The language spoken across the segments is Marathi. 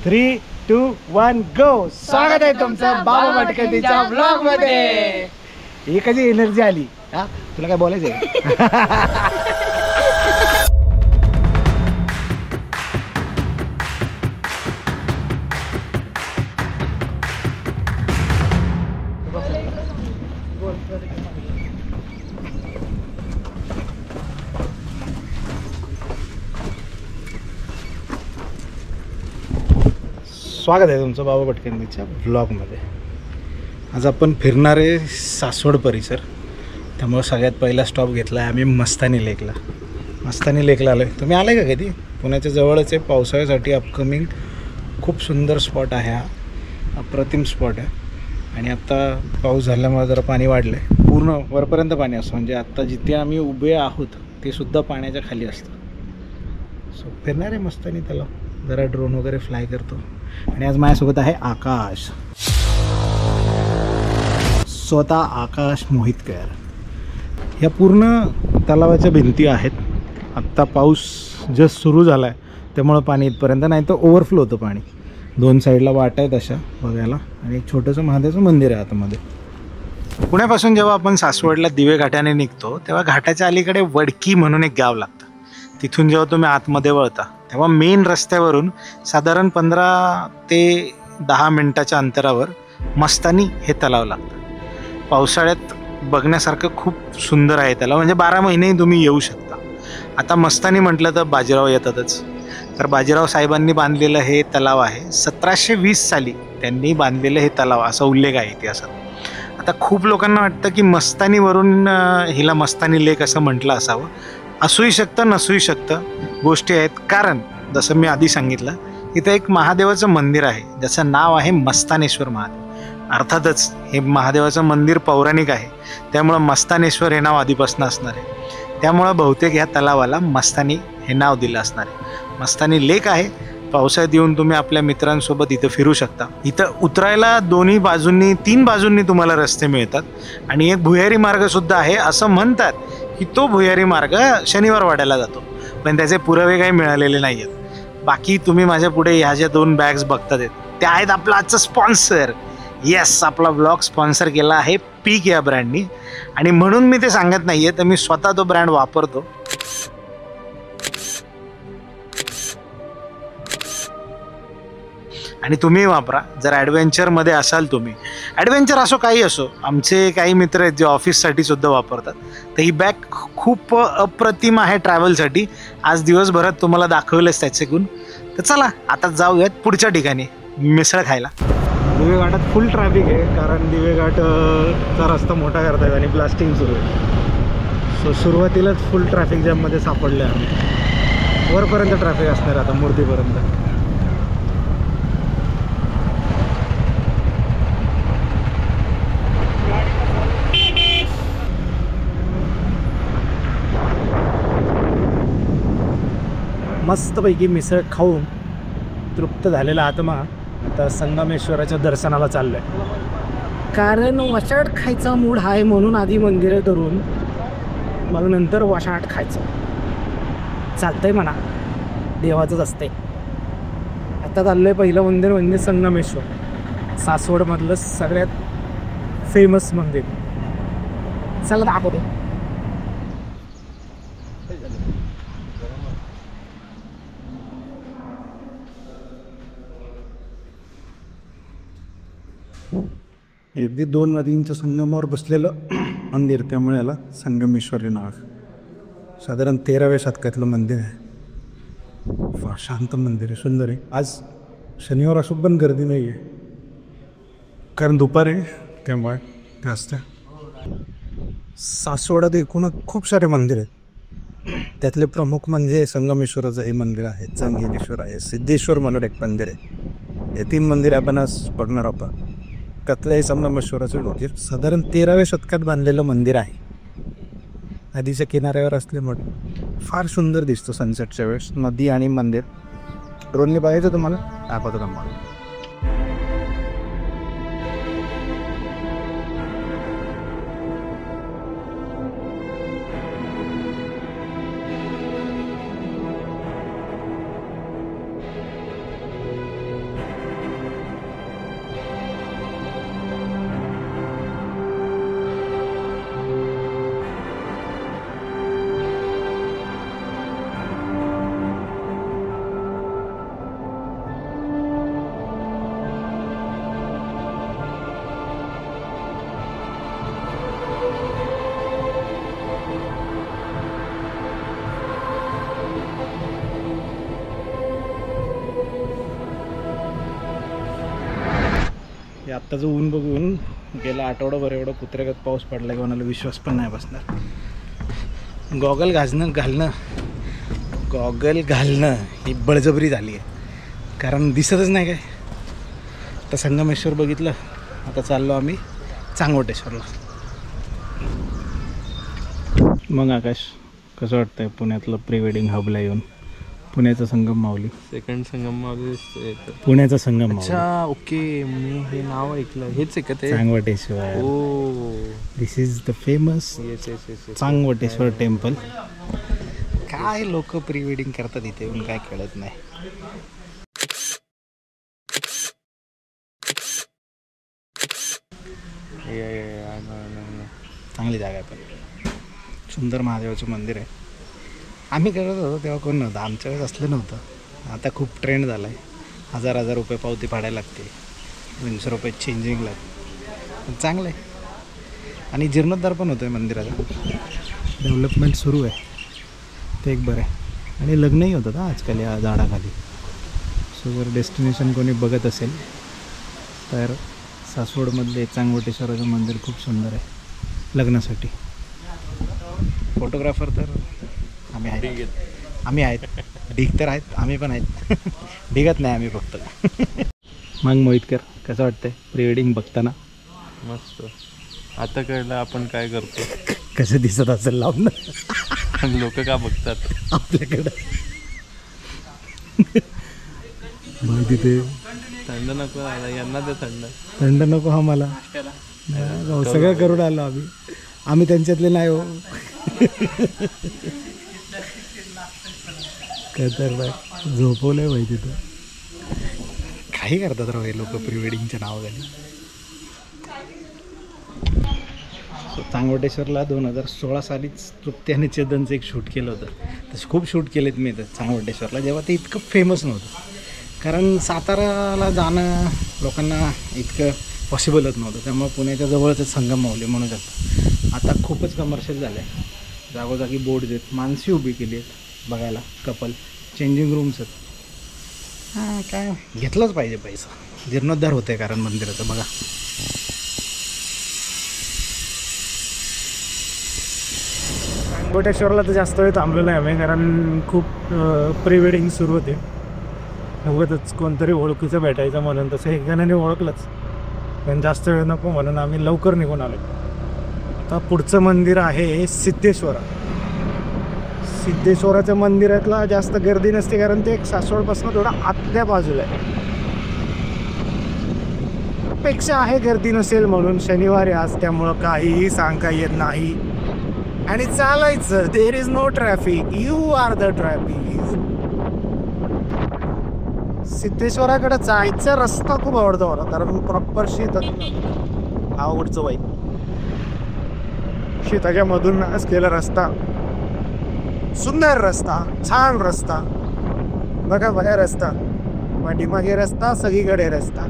3, 2, 1 गो. स्वागत आहे तुमचं बाबा भटकंतीच्या ब्लॉग मध्ये. ही कशी एनर्जी आली हा, तुला काय बोलायचंय? स्वागत आहे तुमचं बाबा भटकंतीच्या ब्लॉगमध्ये. आज आपण फिरणारे सासवड परिसर, त्यामुळे सगळ्यात पहिला स्टॉप घेतला आहे आम्ही मस्तानी लेकला. मस्तानी लेकला आलो आहे. तुम्ही आले का कधी? पुण्याच्या जवळच आहे. पावसाळ्यासाठी अपकमिंग खूप सुंदर स्पॉट आहे हा, अप्रतिम स्पॉट आहे. आणि आत्ता पाऊस झाल्यामुळे जरा पाणी वाढलं आहे, पूर्ण वरपर्यंत पाणी असतं. म्हणजे आत्ता जिथे आम्ही उभे आहोत ते सुद्धा पाण्याच्या खाली असतं. सो फिरणार आहे मस्तानी त्याला, जरा ड्रोन वगैरे फ्लाय करतो. आणि आज माझ्यासोबत आहे आकाश, स्वतः आकाश मोहितकर. या पूर्ण तलावाच्या भिंती आहेत. आत्ता पाऊस जस्ट सुरू झाला आहे त्यामुळं पाणी इथपर्यंत, नाही तर ओव्हरफ्लो होतं पाणी. दोन साईडला वाट आहेत अशा बघायला, आणि एक छोटंसं महादेवाचं मंदिर आहे आतमध्ये. पुण्यापासून जेव्हा आपण सासवडला दिवे घाटाने निघतो तेव्हा घाटाच्या अलीकडे वडकी म्हणून एक गाव लागतं. तिथून जेव्हा तुम्ही आतमध्ये वळता तेव्हा मेन रस्त्यावरून साधारण 15 ते 10 मिनटाच्या अंतरावर मस्तानी हे तलाव लागतं. पावसाळ्यात बघण्यासारखं खूप सुंदर आहे तलाव, म्हणजे 12 महिनेही तुम्ही येऊ शकता. आता मस्तानी म्हटलं तर बाजीराव येतातच. तर बाजीराव साहेबांनी बांधलेलं हे तलाव आहे. 1720 साली त्यांनी बांधलेलं हे तलाव असा उल्लेख आहे इतिहासात. आता खूप लोकांना वाटतं की मस्तानीवरून हिला मस्तानी लेक असं म्हटलं असावं. असूही शकतं, नसूही शकतं. गोष्टी आहेत. कारण जसं मी आधी सांगितलं, इथं एक महादेवाचं मंदिर आहे ज्याचं नाव आहे मस्तानेश्वर महादेव. अर्थातच हे महादेवाचं मंदिर पौराणिक आहे, त्यामुळं मस्तानेश्वर हे नाव आधीपासून असणार आहे. त्यामुळं बहुतेक ह्या तलावाला मस्तानी हे नाव दिलं असणार आहे. मस्तानी लेक आहे. पावसाळ्यात येऊन तुम्ही आपल्या मित्रांसोबत इथं फिरू शकता. इथं उतरायला दोन्ही बाजूंनी 3 बाजूंनी तुम्हाला रस्ते मिळतात. आणि एक भुयारी मार्गसुद्धा आहे. असं म्हणतात की तो भुयारी मार्ग शनिवार वाड्याला जातो, पण त्याचे पुरावे काही मिळालेले नाही आहेत. बाकी तुम्ही माझ्या पुढे ह्या ज्या 2 बॅग्स बघतात त्या आहेत आपला आजचं स्पॉन्सर. येस, आपला ब्लॉग स्पॉन्सर केला आहे पीक या ब्रँडनी. आणि म्हणून मी ते सांगत नाही आहे, तर मी स्वतः तो ब्रँड वापरतो. आणि तुम्ही वापरा जर ॲडव्हेंचरमध्ये असाल तुम्ही. ॲडव्हेंचर असो काही असो, आमचे काही मित्र आहेत जे ऑफिससाठी सुद्धा वापरतात. तर ही बॅग खूप अप्रतिम आहे ट्रॅव्हलसाठी. आज दिवसभरात तुम्हाला दाखवलेच त्याचे गुण. तर चला आता जाऊयात पुढच्या ठिकाणी मिसळ खायला. दिवे घाटात फुल ट्रॅफिक आहे, कारण दिवे घाटचा रस्ता मोठा करतात आणि ब्लास्टिंग सुरू आहे. सो सुरुवातीलाच फुल ट्रॅफिक जॅममध्ये सापडले आम्ही. वरपर्यंत ट्रॅफिक असणार आता मूर्तीपर्यंत. मस्तपैकी मिसळ खाऊन तृप्त झालेला आत्मा आता संगमेश्वराच्या दर्शनाला चाललो आहे. कारण वशाट खायचा मूड आहे, म्हणून आधी मंदिरं करून मग नंतर वशाट खायचं चालतंय म्हणा, देवाचंच असतंय. आता चाललं आहे पहिलं मंदिर म्हणजे संगमेश्वर, सासवडमधलं सगळ्यात फेमस मंदिर. चला दाखवतो. अगदी 2 नदींच्या संगमावर बसलेलं मंदिर, त्यामुळे याला संगमेश्वरी नाव. साधारण 13व्या शतकातलं मंदिर आहे. फार शांत मंदिर आहे, सुंदर आहे. आज शनिवार असून पण गर्दी नाही आहे, कारण दुपार आहे त्यामुळे ते असतं. सासवडात एकूणच खूप सारे मंदिर आहेत. त्यातले प्रमुख म्हणजे संगमेश्वराचं हे मंदिर आहे, चंगेश्वर आहे, सिद्धेश्वर म्हणून एक मंदिर आहे. हे 3 मंदिर आपण आज बघणार आहोत. त्यातलं हे संगमेश्वराचं मंदिर साधारण 13व्या शतकात बांधलेलं मंदिर आहे. नदीच्या किनाऱ्यावर असल्यामुळे फार सुंदर दिसतं सनसेटच्या वेळेस नदी आणि मंदिर. ड्रोनने बघायचं तुम्हाला दाखवतो तुम्हाला. हे आत्ताचं ऊन बघून गेला आठवडाभर एवढं कुत्र्यागत पाऊस पडला की कोणाला विश्वास पण नाही बसणार. गॉगल घालणं ही बळजबरी झाली आहे, कारण दिसतच नाही काय. आता संगमेश्वर बघितलं, आता चाललो आम्ही चांगवटेश्वरला. मग आकाश, कसं वाटतंय पुण्यातलं प्री वेडिंग हबला येऊन? पुण्याचा संगम माऊली, सेकंड संगम माऊली, पुण्याचा संगम माऊली. अच्छा ओके, मी हे नाव ऐकलं. हेच आहे का ते चांगवटेश्वर? ओ, दिस is the famous Changvateshwar temple. काय लोक प्री वेडिंग करतात इथे येऊन, काय कळत नाही. चांगली जागा आहे, पण सुंदर महादेवाचं मंदिर आहे. आम्ही करत होतो तेव्हा कोण नव्हतं, आमच्या वेळेस असलं नव्हतं. आता खूप ट्रेंड झाला आहे. 1000 रुपये पावती फाडायला लागते, 200 रुपये चेंजिंग लागते. चांगलं आहे. आणि जीर्णोद्धार पण होतो आहे मंदिराचा, डेव्हलपमेंट सुरू आहे, ते एक बरं आहे. आणि लग्नही होतं का आजकाल या झाडाखाली. सो जर डेस्टिनेशन कोणी बघत असेल तर सासवडमधले चांगवटेश्वराचं मंदिर खूप सुंदर आहे लग्नासाठी. फोटोग्राफर तर आम्ही आहेत, ढीग तर आहेत, आम्ही पण आहेत. ढिगत नाही आम्ही फक्त. मग मोहितकर, कसं वाटतंय प्री वेडिंग बघताना? मस्त. आता कळलं आपण काय करतो. कसं दिसत असेल लावून, लोक का बघतात आपल्याकडं. मग तिथे थंड नको, यांना ते थंड नको. हा मला सगळं करून आलो आम्ही त्यांच्यातले नाही हो. खतरनाक झोपवलंय माहिती तर. काही करतात राव हे लोक प्री वेडिंगच्या नावाखाली. चांगवटेश्वरला 2016 सालीच तृप्ती आणि चेतनचं एक शूट केलं होतं. तसं खूप शूट केलेत मी तर चांगवटेश्वरला, जेव्हा ते इतकं फेमस नव्हतं. कारण साताराला जाणं लोकांना इतकं पॉसिबलच नव्हतं. त्यामुळे पुण्याच्या जवळच संगम माऊली म्हणू शकतो. आता खूपच कमर्शियल झालं आहे. जागोजागी बोर्ड आहेत, माणसे उभी केली आहेत बघायला, कपल, चेंजिंग रूम्स आहेत. हां, काय घेतलंच पाहिजे पैसा. जीर्णोद्धार होतं आहे कारण मंदिराचं. बघा चांगवटेश्वरला तर जास्त वेळ थांबलो नाही आम्ही, कारण खूप प्री वेडिंग सुरू होते. अगोदरच कोणतरी ओळखीचं भेटायचं म्हणून, तसं एक जणांनी ओळखलंच, पण जास्त वेळ नको म्हणून आम्ही लवकर निघून आलो. आता पुढचं मंदिर आहे सिद्धेश्वरा. सिद्धेश्वराच्या मंदिरातला जास्त गर्दी नसते, कारण ते एक सासवडपासून थोडं आतल्या बाजूला आहे. अपेक्षा आहे गर्दी नसेल म्हणून, शनिवारी आज, त्यामुळं काहीही सांगता येत नाही. आणि चालायचं, there is no traffic, you are the traffic. सिद्धेश्वराकडे जायचा रस्ता खूप आवडतो मला, कारण प्रॉपर शेतात आवडचं बाई. शेताच्या मधून असलेला रस्ता, सुंदर रस्ता, छान रस्ता. बघा बघा रस्ता, पाठीमागे रस्ता, सगळीकडे रस्ता,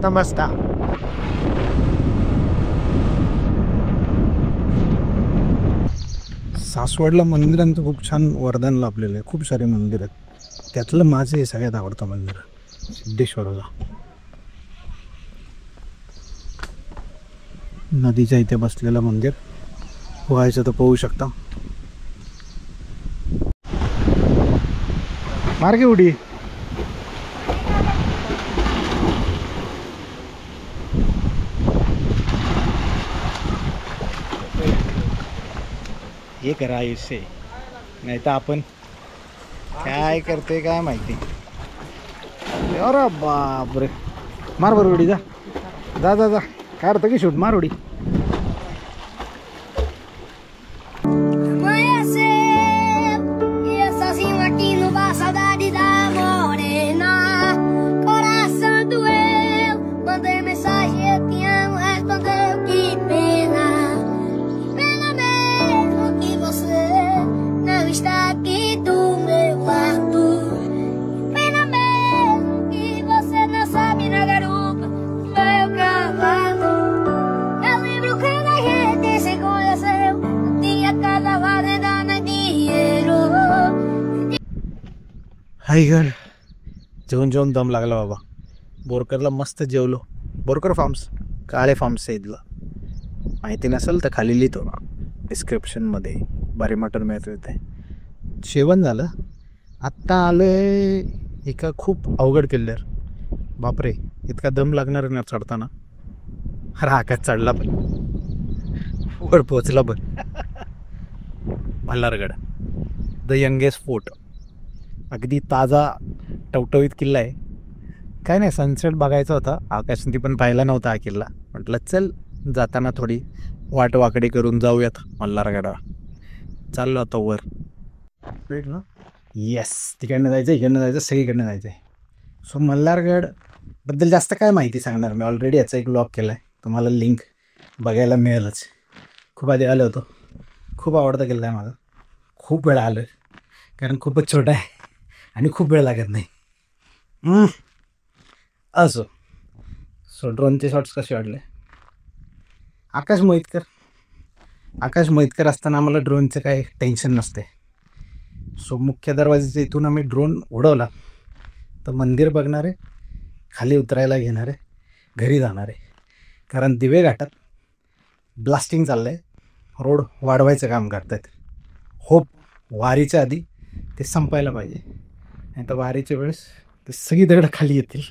तमस्ता. सासवडला मंदिरांचं खूप छान वरदान लाभलेलं आहे. खूप सारे मंदिर आहेत, त्यातलं माझं हे सगळ्यात आवडतं मंदिर सिद्धेश्वराला. नदीच्या इथे बसलेलं मंदिर, पोहायचं तर पोहू शकता. मार्गे उडी. हे करा आयुष्य, नाही तर आपण काय करते काय माहिती. अरे बापरे, मार बरं उडी. जा जा जा जा, काढतं की शूट, मार उडी. हाय घर जेवून जेवून दम लागला बाबा. बोरकरला मस्त जेवलो. बोरकर फार्म्स, काळे फार्म्स आहे इथलं. माहिती नसेल तर खाली लिहितो डिस्क्रिप्शनमध्ये. बारी मटण मिळतं इथे. जेवण झालं. आत्ता आलो आहे एका खूप अवघड किल्ल्यावर. बापरे, इतका दम लागणार ना चढताना. आकाश चढला पण, वर पोचला पण. Malhargad, the youngest fort. अगदी ताजा टवटवीत किल्ला आहे. काय नाही, सनसेट बघायचा होता. आकाशने पण पाहिला नव्हता हा किल्ला. म्हटलं चल जाताना थोडी वाट वाकडी करून जाऊयात मल्हारगडा. चाललो आता वर. वेट ना, येस, तिकडनं जायचं, इकडनं जायचं, सगळीकडनं जायचं आहे. सो मल्हारगडबद्दल जास्त काय माहिती सांगणार मी. ऑलरेडी याचा एक ब्लॉग केला आहे, तुम्हाला लिंक बघायला मिळेलच. खूप आधी आलो होतो. खूप आवडता किल्ला आहे माझा. खूप वेळा आलो आहे कारण खूपच छोटा आहे आणि खूप वेळ लागत नाही. असो, सो ड्रोनचे शॉट्स कसे वाटले? आकाश मोहितकर असताना आम्हाला ड्रोनचं काही टेन्शन नसते. सो मुख्य दरवाजाच्या इथून आम्ही ड्रोन उडवला तर मंदिर बघणार आहे, खाली उतरायला घेणार आहे, घरी जाणार आहे. कारण दिवे घाटात ब्लास्टिंग चाललं आहे, रोड वाढवायचं काम करत आहेत. होप वारीच्या आधी ते संपायला पाहिजे, नाही तर वारीच्या वेळेस ते सगळी दगडं खाली येतील.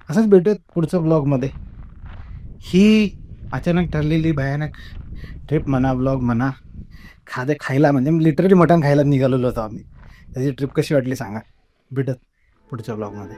असंच भेटूयात पुढच्या ब्लॉगमध्ये. ही अचानक ठरलेली भयानक ट्रिप म्हणा, ब्लॉग म्हणा, खायला म्हणजे लिटरली मटण खायला निघालेलो होतो आम्ही. त्याची ट्रिप कशी वाटली सांगा. भेटत पुढच्या ब्लॉगमध्ये.